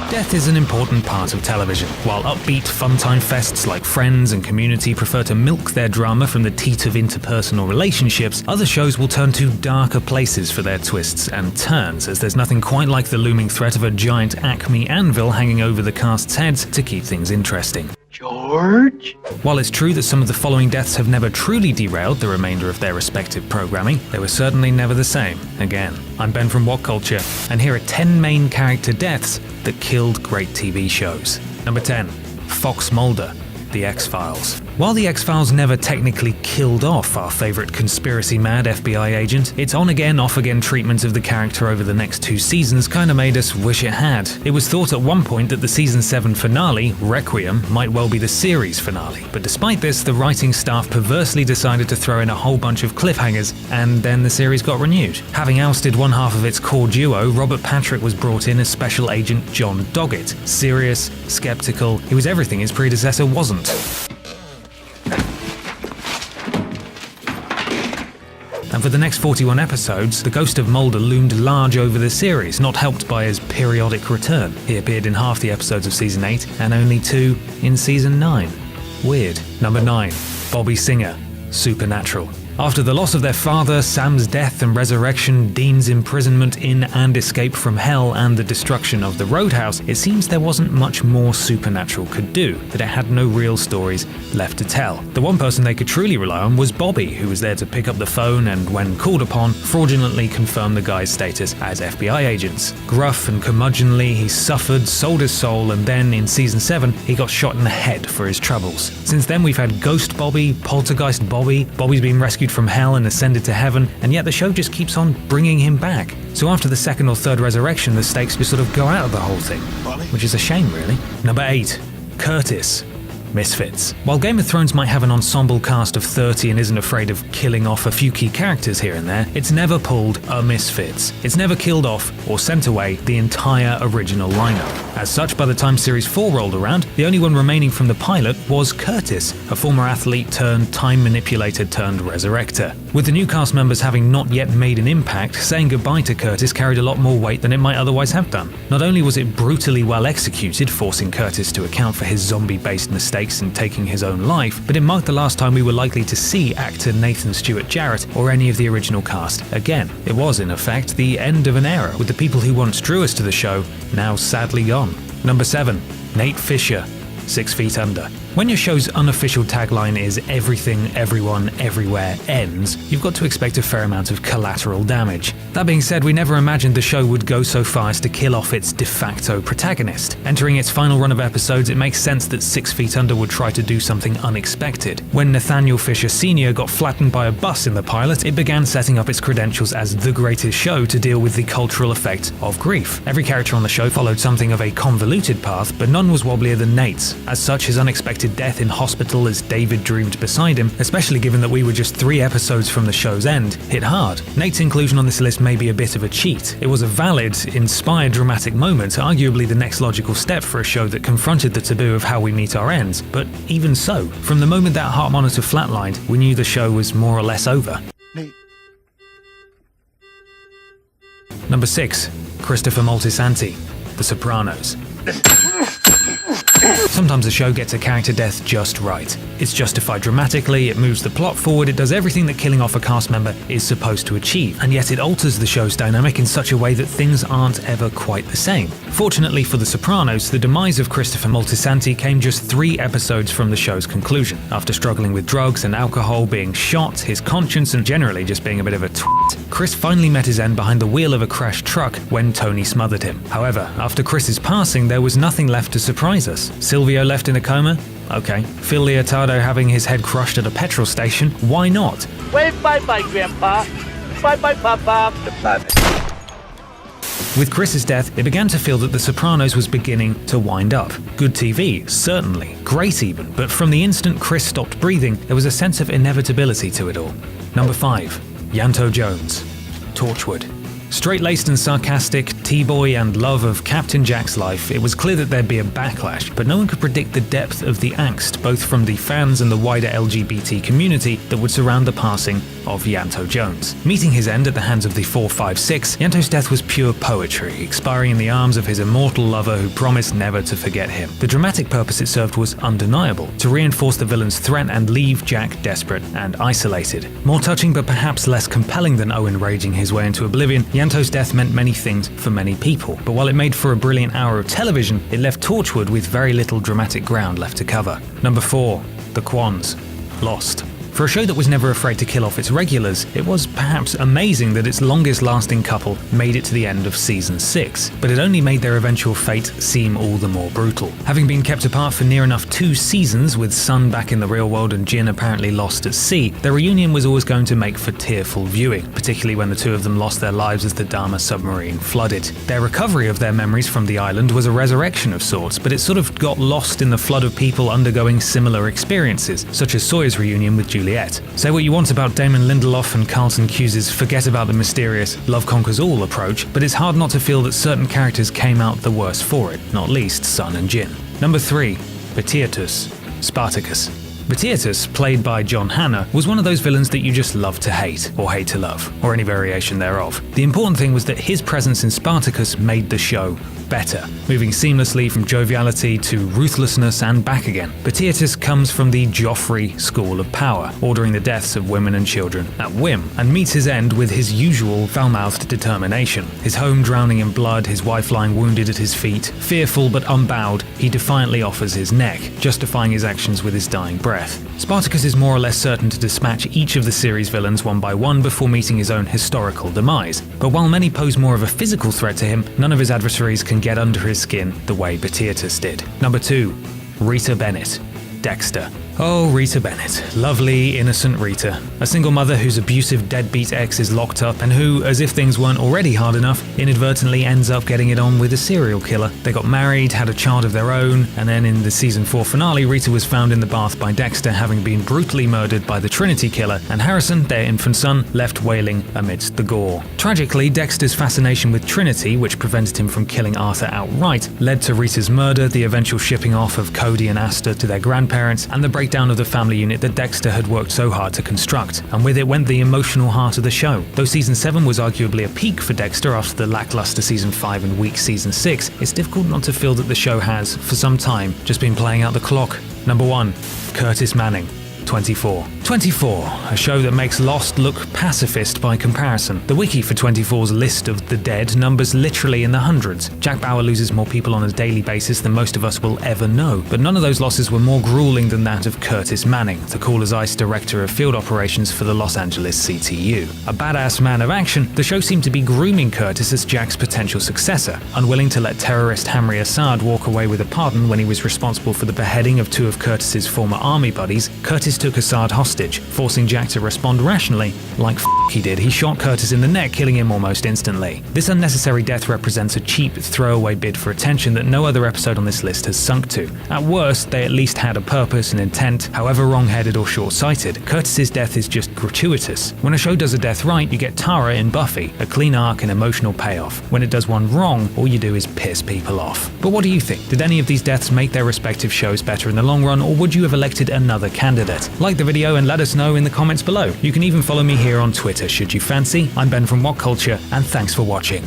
Death is an important part of television. While upbeat, fun-time fests like Friends and Community prefer to milk their drama from the teat of interpersonal relationships, other shows will turn to darker places for their twists and turns, as there's nothing quite like the looming threat of a giant Acme anvil hanging over the cast's heads to keep things interesting. George? While it's true that some of the following deaths have never truly derailed the remainder of their respective programming, they were certainly never the same again. I'm Ben from What Culture, and here are 10 main character deaths that killed great TV shows. Number 10. Fox Mulder, The X-Files. While The X-Files never technically killed off our favourite conspiracy-mad FBI agent, its on-again, off-again treatment of the character over the next 2 seasons kinda made us wish it had. It was thought at one point that the season 7 finale, Requiem, might well be the series finale, but despite this, the writing staff perversely decided to throw in a whole bunch of cliffhangers, and then the series got renewed. Having ousted one half of its core duo, Robert Patrick was brought in as Special Agent John Doggett. Serious, skeptical, he was everything his predecessor wasn't. And for the next 41 episodes, the ghost of Mulder loomed large over the series, not helped by his periodic return. He appeared in half the episodes of Season 8 and only 2 in Season 9. Weird. Number 9. Bobby Singer, Supernatural. After the loss of their father, Sam's death and resurrection, Dean's imprisonment in and escape from hell, and the destruction of the Roadhouse, it seems there wasn't much more Supernatural could do, that it had no real stories left to tell. The one person they could truly rely on was Bobby, who was there to pick up the phone and, when called upon, fraudulently confirm the guy's status as FBI agents. Gruff and curmudgeonly, he suffered, sold his soul, and then, in Season 7, he got shot in the head for his troubles. Since then, we've had Ghost Bobby, Poltergeist Bobby, Bobby's been rescued from hell and ascended to heaven, and yet the show just keeps on bringing him back. So after the second or third resurrection, the stakes just sort of go out of the whole thing, which is a shame, really. Number 8. Curtis, Misfits. While Game of Thrones might have an ensemble cast of 30 and isn't afraid of killing off a few key characters here and there, it's never pulled a Misfits. It's never killed off or sent away the entire original lineup. As such, by the time Series 4 rolled around, the only one remaining from the pilot was Curtis, a former athlete turned time manipulator turned resurrector. With the new cast members having not yet made an impact, saying goodbye to Curtis carried a lot more weight than it might otherwise have done. Not only was it brutally well executed, forcing Curtis to account for his zombie-based mistakes and taking his own life, but it marked the last time we were likely to see actor Nathan Stewart Jarrett or any of the original cast again. It was, in effect, the end of an era, with the people who once drew us to the show now sadly gone. Number 7. Nate Fisher, 6 Feet Under. When your show's unofficial tagline is "Everything, everyone, everywhere ends," you've got to expect a fair amount of collateral damage. That being said, we never imagined the show would go so far as to kill off its de facto protagonist. Entering its final run of episodes, it makes sense that 6 Feet Under would try to do something unexpected. When Nathaniel Fisher Sr. got flattened by a bus in the pilot, it began setting up its credentials as the greatest show to deal with the cultural effect of grief. Every character on the show followed something of a convoluted path, but none was wobblier than Nate's. As such, his unexpected death in hospital as David dreamed beside him, especially given that we were just 3 episodes from the show's end, hit hard. Nate's inclusion on this list may be a bit of a cheat. It was a valid, inspired dramatic moment, arguably the next logical step for a show that confronted the taboo of how we meet our ends, but even so, from the moment that heart monitor flatlined, we knew the show was more or less over. Nate. Number 6. Christopher Moltisanti, The Sopranos. Sometimes a show gets a character death just right. It's justified dramatically, it moves the plot forward, it does everything that killing off a cast member is supposed to achieve, and yet it alters the show's dynamic in such a way that things aren't ever quite the same. Fortunately for The Sopranos, the demise of Christopher Moltisanti came just 3 episodes from the show's conclusion. After struggling with drugs and alcohol, being shot, his conscience, and generally just being a bit of a twat, Chris finally met his end behind the wheel of a crashed truck when Tony smothered him. However, after Chris's passing, there was nothing left to surprise us. Silvio left in a coma? Okay. Phil Leotardo having his head crushed at a petrol station? Why not? Wave bye-bye, Grandpa. Bye-bye, Papa. With Chris's death, it began to feel that The Sopranos was beginning to wind up. Good TV, certainly. Great even, but from the instant Chris stopped breathing, there was a sense of inevitability to it all. Number 5. Yanto Jones, Torchwood. Straight-laced and sarcastic, T-boy and love of Captain Jack's life, it was clear that there'd be a backlash, but no one could predict the depth of the angst both from the fans and the wider LGBT community, that would surround the passing of Ianto Jones. Meeting his end at the hands of the 456, Ianto's death was pure poetry, expiring in the arms of his immortal lover who promised never to forget him. The dramatic purpose it served was undeniable, to reinforce the villain's threat and leave Jack desperate and isolated. More touching but perhaps less compelling than Owen raging his way into oblivion, Ianto's death meant many things for many people, but while it made for a brilliant hour of television, it left Torchwood with very little dramatic ground left to cover. Number 4. The Kwons. Lost. For a show that was never afraid to kill off its regulars, it was perhaps amazing that its longest-lasting couple made it to the end of season 6, but it only made their eventual fate seem all the more brutal. Having been kept apart for near enough 2 seasons, with Sun back in the real world and Jin apparently lost at sea, their reunion was always going to make for tearful viewing, particularly when the two of them lost their lives as the Dharma submarine flooded. Their recovery of their memories from the island was a resurrection of sorts, but it sort of got lost in the flood of people undergoing similar experiences, such as Sawyer's reunion with Juliet. Say what you want about Damon Lindelof and Carlton Cuse's forget about the mysterious love conquers all approach, but it's hard not to feel that certain characters came out the worse for it, not least Sun and Jin. Number 3. Batiatus. Spartacus. Batiatus, played by John Hannah, was one of those villains that you just love to hate, or hate to love, or any variation thereof. The important thing was that his presence in Spartacus made the show better, moving seamlessly from joviality to ruthlessness and back again. Batiatus comes from the Joffrey school of power, ordering the deaths of women and children at whim, and meets his end with his usual foul-mouthed determination. His home drowning in blood, his wife lying wounded at his feet, fearful but unbowed, he defiantly offers his neck, justifying his actions with his dying breath. Spartacus is more or less certain to dispatch each of the series' villains one by one before meeting his own historical demise. But while many pose more of a physical threat to him, none of his adversaries can get under his skin the way Batiatus did. Number 2. Rita Bennett. Dexter. Oh, Rita Bennett. Lovely, innocent Rita. A single mother whose abusive deadbeat ex is locked up and who, as if things weren't already hard enough, inadvertently ends up getting it on with a serial killer. They got married, had a child of their own, and then in the season 4 finale, Rita was found in the bath by Dexter, having been brutally murdered by the Trinity killer, and Harrison, their infant son, left wailing amidst the gore. Tragically, Dexter's fascination with Trinity, which prevented him from killing Arthur outright, led to Rita's murder, the eventual shipping off of Cody and Asta to their grandparents, and the breakdown of the family unit that Dexter had worked so hard to construct, and with it went the emotional heart of the show. Though season 7 was arguably a peak for Dexter after the lackluster season 5 and weak season 6, it's difficult not to feel that the show has, for some time, just been playing out the clock. Number 1. Curtis Manning. 24. 24, a show that makes Lost look pacifist by comparison. The wiki for 24's list of the dead numbers literally in the hundreds. Jack Bauer loses more people on a daily basis than most of us will ever know, but none of those losses were more grueling than that of Curtis Manning, the cool as ice director of field operations for the Los Angeles CTU. A badass man of action, the show seemed to be grooming Curtis as Jack's potential successor, unwilling to let terrorist Hamri Assad walk away with a pardon when he was responsible for the beheading of 2 of Curtis's former army buddies. Curtis took Assad hostage, forcing Jack to respond rationally. Like he did, he shot Curtis in the neck, killing him almost instantly. This unnecessary death represents a cheap, throwaway bid for attention that no other episode on this list has sunk to. At worst, they at least had a purpose and intent, however wrong-headed or short-sighted. Curtis's death is just gratuitous. When a show does a death right, you get Tara in Buffy, a clean arc and emotional payoff. When it does one wrong, all you do is piss people off. But what do you think? Did any of these deaths make their respective shows better in the long run, or would you have elected another candidate? Like the video and let us know in the comments below. You can even follow me here on Twitter should you fancy. I'm Ben from What Culture, and thanks for watching.